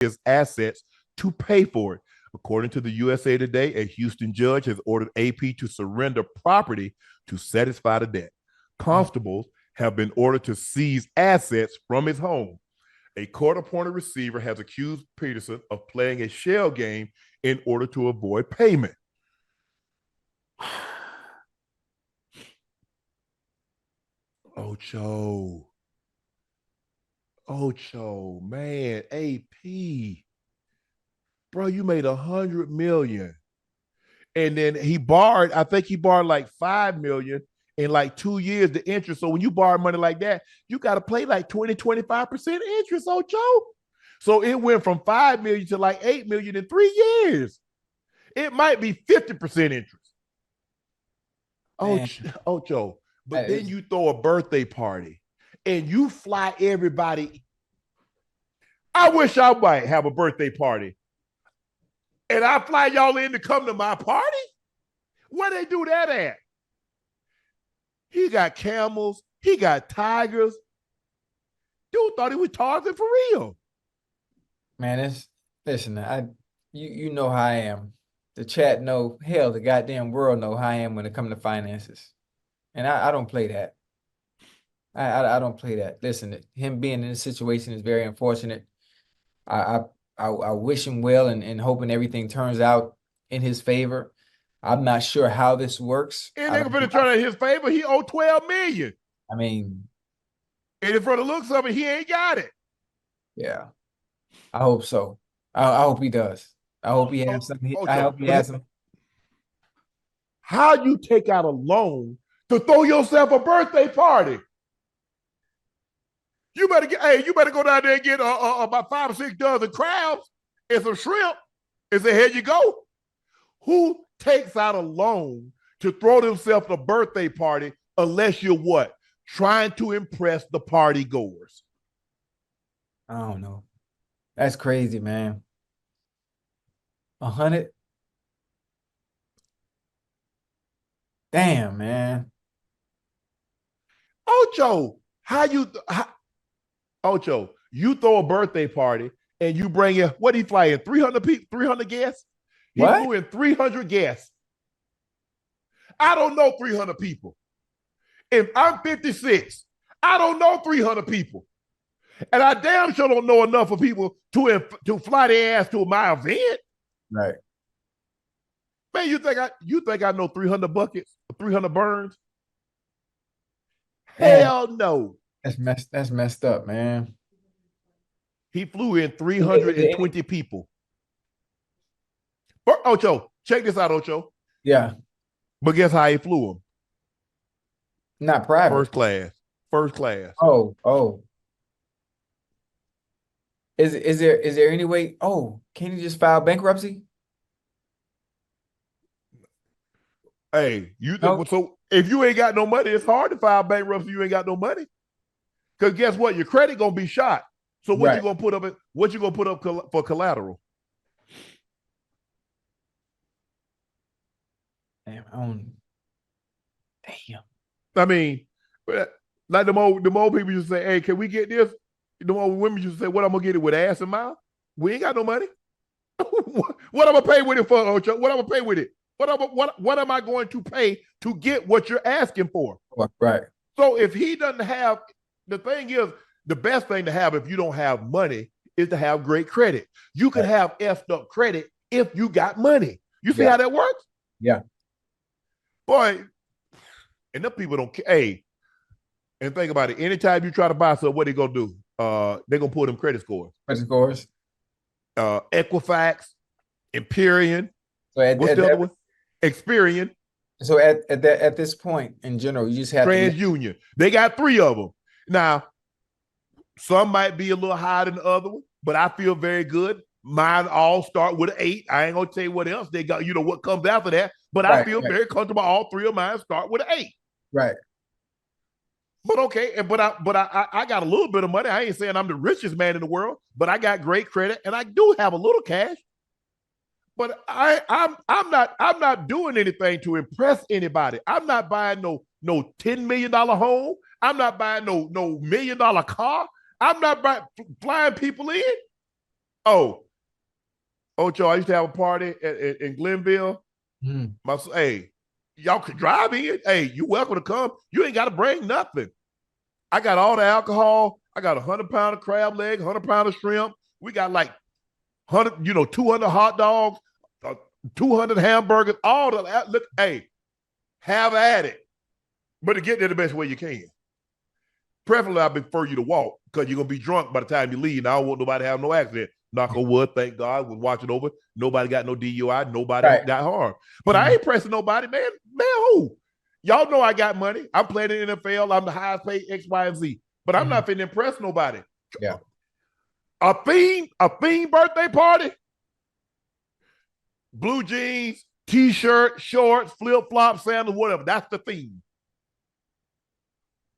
his assets to pay for it. According to the USA Today, a Houston judge has ordered AP to surrender property to satisfy the debt. Constables have been ordered to seize assets from his home. A court-appointed receiver has accused Peterson of playing a shell game in order to avoid payment. Ocho, man, AP, bro, you made $100 million, and then he borrowed. I think he borrowed like $5 million in like 2 years. The interest. So when you borrow money like that, you got to pay like 20-25% interest, Ocho. So it went from $5 million to like $8 million in 3 years. It might be 50% interest. Ocho, but then you throw a birthday party and you fly everybody. I wish I might have a birthday party. And I fly y'all in to come to my party? Where they do that at? He got camels. He got tigers. Dude thought he was Tarzan for real. Man, listen, you know how I am. The chat know, hell, the goddamn world know how I am when it comes to finances. And I don't play that. I don't play that. Listen, him being in this situation is very unfortunate. I wish him well and hoping everything turns out in his favor. I'm not sure how this works. And they're going to turn out in his favor. He owed $12 million. I mean, and for the looks of it, he ain't got it. Yeah, I hope so. I hope he does. I hope he has something. I hope he has some. How you take out a loan to throw yourself a birthday party? You better go down there and get about 5 or 6 dozen crabs and some shrimp and say, here you go. Who takes out a loan to throw themselves a birthday party unless you're what? Trying to impress the party goers. I don't know. That's crazy, man. 100. Damn, man. Ocho, Ocho, you throw a birthday party and you bring in, what he fly in, 300 people, 300 guests? He flew in 300 guests. I don't know 300 people. If I'm 56, I don't know 300 people. And I damn sure don't know enough of people to fly their ass to my event. Right. Man, you think I know 300 buckets, 300 burns? Hell no. That's messed up, man. He flew in 320 people. Ocho, check this out, Ocho. Yeah. But guess how he flew them? Not private. First class. Oh. Is there any way? Oh, can he just file bankruptcy? Hey, so if you ain't got no money, it's hard to file bankruptcy. You ain't got no money. Because guess what? Your credit gonna be shot. So what you gonna put up? What you gonna put up for collateral? Damn. I mean, like the more people used to say, "Hey, can we get this?" The more women used to say, "What I'm gonna get it with ass and mouth?" We ain't got no money. What I'm gonna pay with it for, Ocho? What I'm gonna pay with it? What am I going to pay to get what you're asking for? Right. So if he doesn't have, the thing is, the best thing to have if you don't have money is to have great credit. You can have effed up credit if you got money. You see how that works? Yeah. Boy, and them people don't care. Hey, and think about it. Anytime you try to buy something, what they gonna do? They're gonna pull them credit scores. Equifax, Empyrean. What's the other one? Experian. So at this point in general, you just have TransUnion. They got 3 of them. Now, some might be a little higher than the other one, but I feel very good. Mine all start with an 8. I ain't gonna tell you what else they got, what comes after that. But I feel very comfortable. All 3 of mine start with an 8. Right. But okay, but I got a little bit of money. I ain't saying I'm the richest man in the world, but I got great credit and I do have a little cash. But I'm not doing anything to impress anybody. I'm not buying no $10 million home. I'm not buying no $1 million car. I'm not flying people in. Oh, Ocho, I used to have a party in Glenville. Mm. Hey, y'all could drive in. Hey, you welcome to come. You ain't got to bring nothing. I got all the alcohol. I got 100 pound of crab leg, 100 pound of shrimp. We got like 200 hot dogs, 200 hamburgers. All the look. Hey, have at it, but to get there the best way you can. Preferably, I prefer you to walk because you're gonna be drunk by the time you leave. And I don't want nobody to have no accident. Knock on wood, thank God, was watching over. Nobody got no DUI, nobody Right. got harmed. But I Mm. ain't pressing nobody, man. Man, who? Y'all know I got money. I'm playing in the NFL. I'm the highest paid X, Y, and Z. But I'm not finna impress nobody. Yeah. A theme birthday party, blue jeans, t-shirt, shorts, flip-flops, sandals, whatever. That's the theme.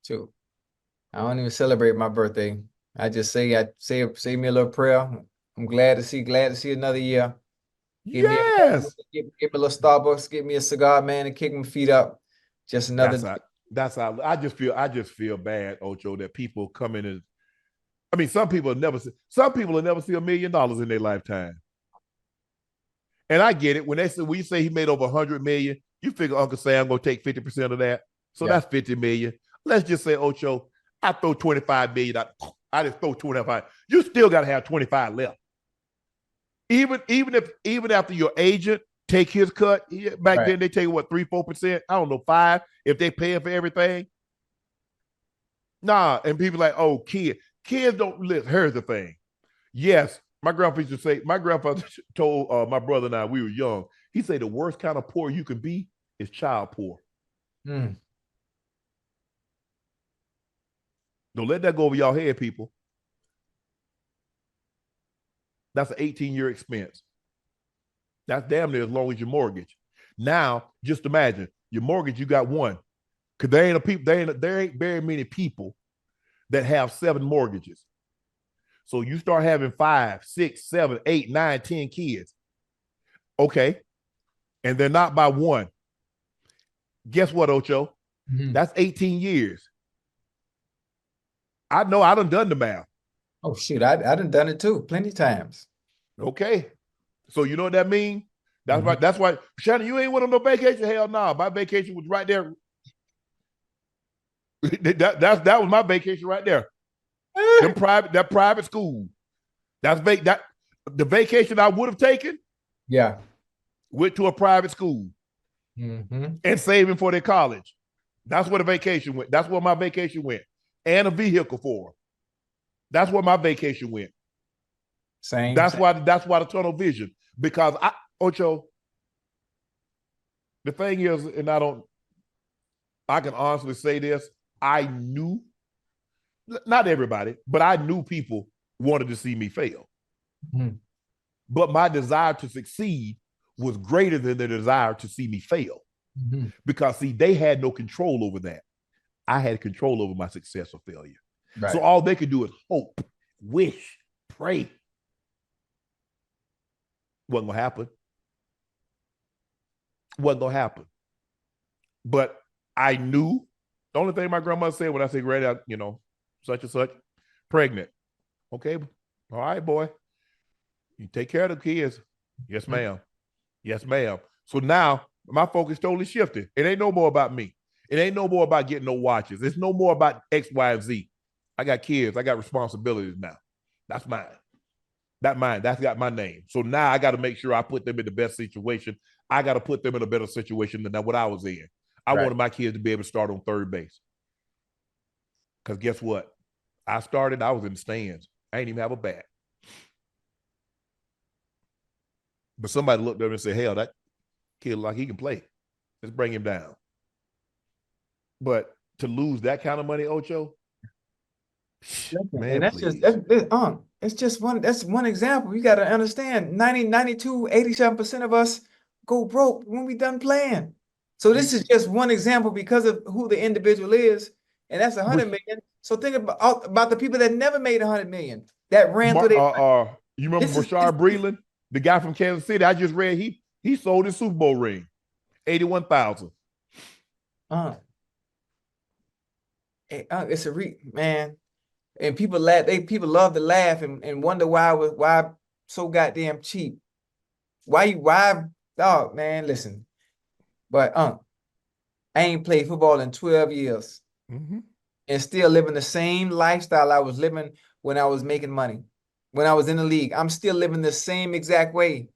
Too. I don't even celebrate my birthday. I just say me a little prayer. I'm glad to see another year. Give me Yes. give me a little Starbucks, give me a cigar, man, and kick my feet up. Just another That's how I just feel bad, Ocho, that people come in and I mean some people will never see $1 million in their lifetime. And I get it. When you say he made over 100 million, you figure Uncle Sam gonna take 50% of that. So yeah. that's 50 million. Let's just say, Ocho, I throw 25 million out. I just throw 25. You still gotta have 25 left. Even after your agent take his cut, back Right. then they take what 3-4%. I don't know, 5 if they paying for everything. Nah, and people like, oh, kids don't listen. Here's the thing. Yes, my grandfather told my brother and I, we were young. He said the worst kind of poor you can be is child poor. Mm. Don't let that go over y'all head, people. That's an 18-year expense. That's damn near as long as your mortgage. Now, just imagine your mortgage, you got one. Because there ain't very many people that have 7 mortgages. So you start having 5, 6, 7, 8, 9, 10 kids. Okay. And they're not by one. Guess what, Ocho? Mm-hmm. That's 18 years. I know I done the math. Oh shoot, I done it too, plenty times. Okay. So you know what that means? That's Mm-hmm. right. That's why, Shannon, you ain't went on no vacation? Hell no. Nah. My vacation was right there. that was my vacation right there. That private school. The vacation I would have taken. Yeah. Went to a private school Mm-hmm. and saving for their college. That's where the vacation went. That's where my vacation went. And a vehicle for them. That's where my vacation went. Same. That's why the tunnel vision. Because Ocho, the thing is, and I can honestly say this, I knew, not everybody, but I knew people wanted to see me fail. Mm-hmm. But my desire to succeed was greater than their desire to see me fail. Mm-hmm. Because, see, they had no control over that. I had control over my success or failure. Right. So all they could do is hope, wish, pray. Wasn't going to happen. Wasn't going to happen. But I knew the only thing my grandmother said when I said, "Ready, such and such, pregnant." Okay, all right, boy. You take care of the kids. Yes, ma'am. Yes, ma'am. So now my focus totally shifted. It ain't no more about me. It ain't no more about getting no watches. It's no more about X, Y, and Z. I got kids. I got responsibilities now. That's mine. That's got my name. So now I got to make sure I put them in the best situation. I got to put them in a better situation than what I was in. I wanted my kids to be able to start on third base. Because guess what? I was in the stands. I didn't even have a bat. But somebody looked up and said, hell, that kid like he can play. Let's bring him down. But to lose that kind of money, Ocho, man, and that's please. That's one example. You got to understand 90, 92, 87% of us go broke when we done playing. So this is just one example because of who the individual is, and that's 100 million. So think about the people that never made 100 million that ran through their. You remember Bashar Breeland, the guy from Kansas City? I just read he sold his Super Bowl ring, 81,000. It's man, and people laugh. People love to laugh and wonder why so goddamn cheap. Why, dog, man, listen. But I ain't played football in 12 years Mm-hmm. and still living the same lifestyle I was living when I was making money, when I was in the league. I'm still living the same exact way.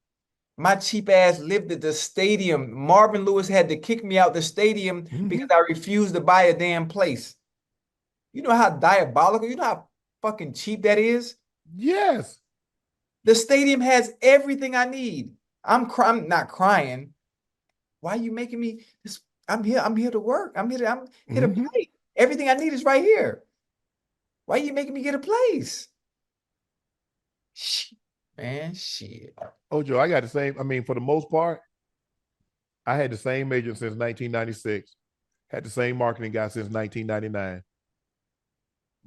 My cheap ass lived at the stadium. Marvin Lewis had to kick me out the stadium Mm-hmm. because I refused to buy a damn place. You know how diabolical, you know how fucking cheap that is? Yes. The stadium has everything I need. I'm not crying. Why are you making me this? I'm here to work. I'm here to Mm-hmm. play. Everything I need is right here. Why are you making me get a place? Shit, man, shit. Ocho, I got the same. I mean, for the most part, I had the same agent since 1996. Had the same marketing guy since 1999.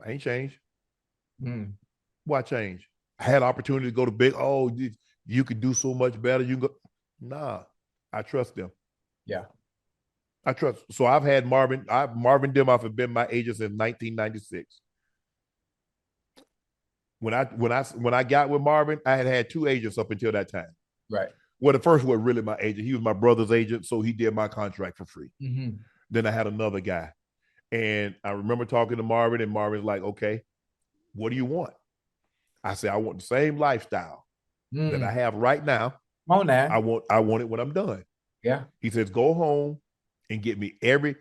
I ain't changed. Mm, Why change? I had opportunity to go to big. Oh, you could do so much better. You can go. Nah, I trust them. yeah, I trust. So I've had Marvin Demoff have been my agent since 1996. When I got with Marvin, I had two agents up until that time. right. Well, the first was really my agent. He was my brother's agent, so he did my contract for free. Mm-hmm. Then I had another guy, and I remember talking to Marvin, and Marvin's like, "Okay, what do you want?" I said, "I want the same lifestyle that I Mm. have right now. Come on now. I want it when I'm done." Yeah. He says, "Go home and get me every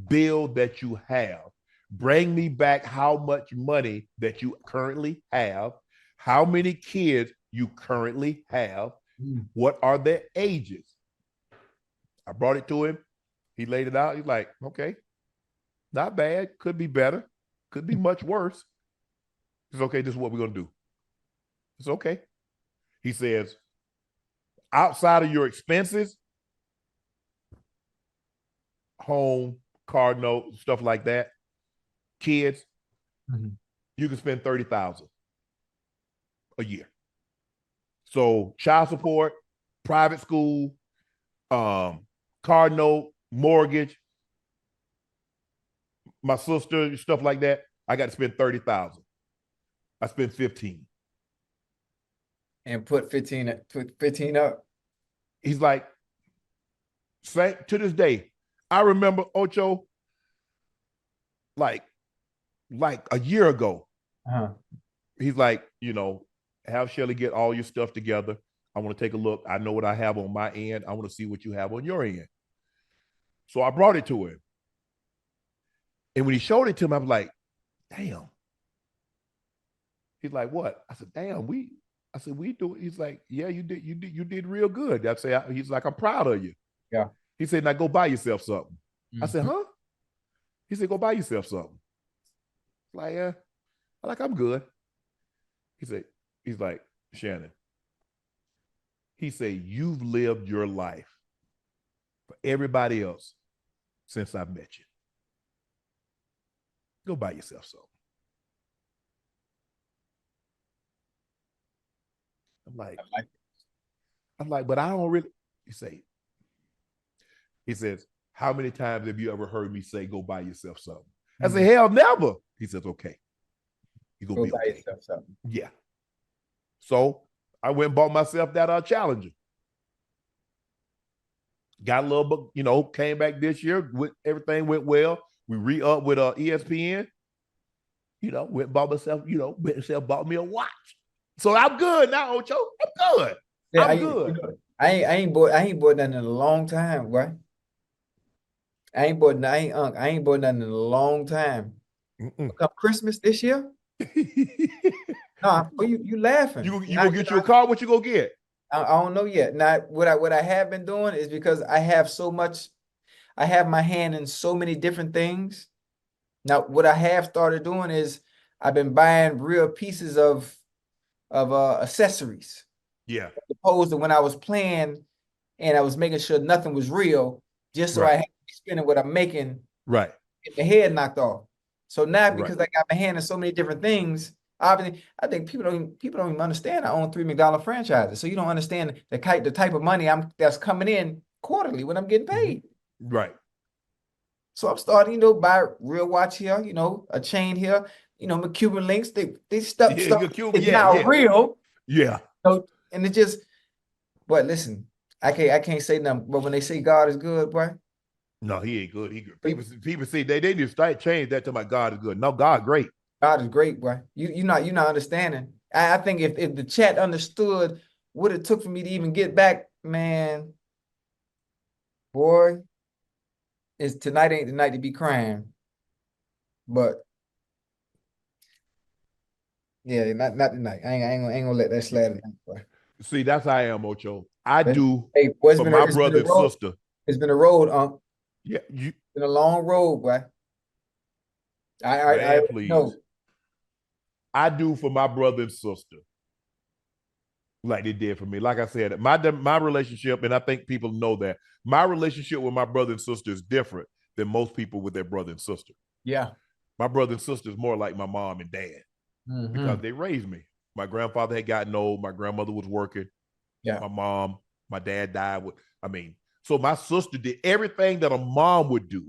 bill that you have. Bring me back how much money that you currently have, how many kids you currently have, Mm. what are their ages." I brought it to him. He laid it out. He's like, "Okay, not bad. Could be better. Could be much worse." It's okay. This is what we're gonna do. It's okay. He says, "Outside of your expenses, home, car note, stuff like that, kids, Mhm. you can spend 30,000 a year. So child support, private school, car note, mortgage, my sister, stuff like that. I got to spend 30,000. I spent 15." And put 15 up. He's like, to this day, I remember Ocho like a year ago. Uh-huh. He's like, have Shelly get all your stuff together. I want to take a look. I know what I have on my end. I want to see what you have on your end. So I brought it to him. And when he showed it to him, I was like, damn. He's like, what? I said, damn, I said, we do it. He's like, yeah, you did real good. He's like, I'm proud of you. Yeah. He said, now go buy yourself something. I said, Mhm. huh? He said, go buy yourself something. Like, yeah, I'm good. He said, he's like, Shannon, he said, you've lived your life for everybody else since I met you. Go buy yourself something. I'm like, I like but I don't really. He say, he says, how many times have you ever heard me say, go buy yourself something? it. I say, Mhm. hell, never. He says, okay, you're gonna Go be buy okay. yourself something. Yeah. So I went and bought myself that Challenger. Got a little book, came back this year. Everything went well. We re-up with ESPN. Went and bought myself, bought me a watch. So I'm good now, Ocho. I'm good. Yeah, I'm good. I ain't bought nothing in a long time, boy. I ain't bought nothing in a long time. Come Christmas this year? No, you laughing. You gonna get you a car? What you gonna get? I don't know yet. Now, what I have been doing is because I have so much, I have my hand in so many different things. Now, what I have started doing is I've been buying real pieces of accessories, Yeah. opposed to when I was playing and I was making sure nothing was real, just so I Right. had to be spending what I'm making, Right. get my head knocked off. So now Right. because I got my hand in so many different things, obviously, I think people don't even understand I own three McDonald's franchises. So you don't understand the type of money that's coming in quarterly when I'm getting Mm-hmm. paid. Right. So I'm starting, buy a real watch here, a chain here. my Cuban links, they stuff Yeah, stuff good Cuba. is Yeah, not yeah, real. yeah. And it just, but listen, I can't say nothing. But when they say God is good, boy, No, he ain't good. He good. but People see they need to start change that to my God is good. No, God great. God is great, boy. You're not understanding. I think if the chat understood what it took for me to even get back, man, boy, is tonight ain't the night to be crying. But yeah, not tonight. I ain't gonna let that slide tonight, boy. See, that's how I am, Ocho. I But, do hey, boy, for my it's been a brother and road. sister. It's been a road, Yeah, you It's been a long road, boy. I man, already please. know. I do for my brother and sister like they did for me. Like I said, my relationship, and I think people know that my relationship with my brother and sister is different than most people with their brother and sister. Yeah. My brother and sister is more like my mom and dad because Mm-hmm. they raised me. My grandfather had gotten old. My grandmother was working. Yeah. My mom, my dad died. I mean, so my sister did everything that a mom would do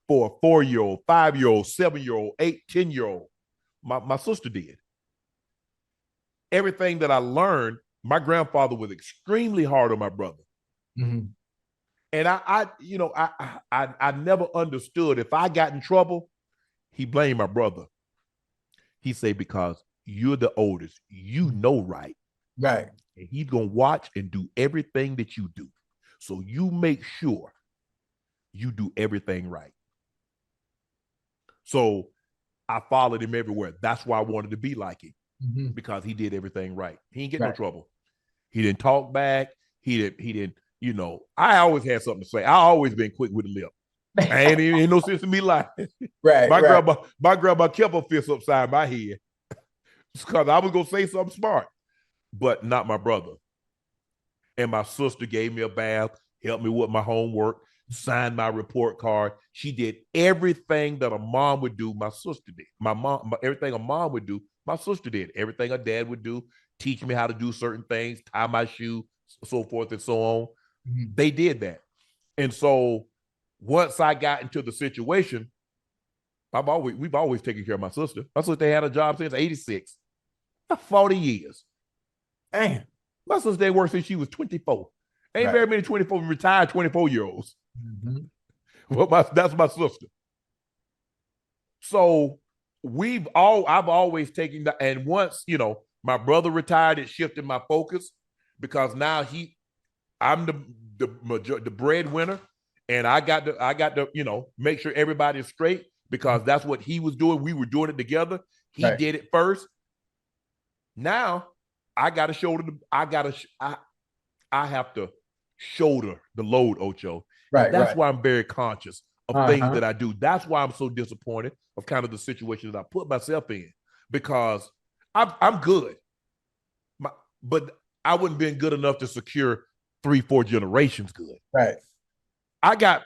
for a 4-year old, 5-year old, 7-year old, 8, 10-year old. My sister did everything that I learned. My grandfather was extremely hard on my brother. Mm-hmm. And I never understood if I got in trouble, he blamed my brother. He say, because you're the oldest, you know right. Right. And he's gonna watch and do everything that you do. So you make sure you do everything right. So I followed him everywhere. That's why I wanted to be like him, Mm-hmm. because he did everything right. He didn't get no Right. trouble. He didn't talk back. He didn't, I always had something to say. I always been quick with the lip. I ain't no sense in me lying. Right. my Right. grandma, my grandma kept her fist upside my head because I was gonna say something smart, but not my brother. And my sister gave me a bath, helped me with my homework, signed my report card. She did everything that a mom would do. My sister did. Everything a mom would do, my sister did. Everything a dad would do, teach me how to do certain things, tie my shoe, so forth and so on. Mm-hmm. They did that. And so once I got into the situation, we've always taken care of my sister. My sister had a job since '86, 40 years. Damn. My sister ain't worked since she was 24. Ain't Right. very many 24 retired 24-year-olds. Mm-hmm. Well, that's my sister. So I've always taken that. And once, my brother retired, it shifted my focus because now I'm the breadwinner, and I got to make sure everybody is straight because that's what he was doing. We were doing it together. He Right. did it first. Now I got to shoulder the I have to shoulder the load, Ocho. And Right. that's Right. why I'm very conscious of things Uh-huh. that I do. That's why I'm so disappointed of kind of the situation that I put myself in because I'm good, but I wouldn't been good enough to secure 3, 4 generations good. Right. I got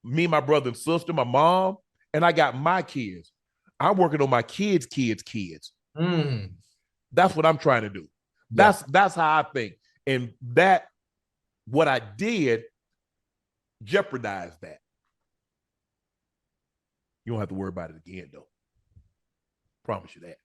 me, my brother and sister, my mom, and I got my kids. I'm working on my kids. Mm. That's what I'm trying to do. Yeah. That's how I think. And that what I did jeopardized that. You don't have to worry about it again, though. Promise you that.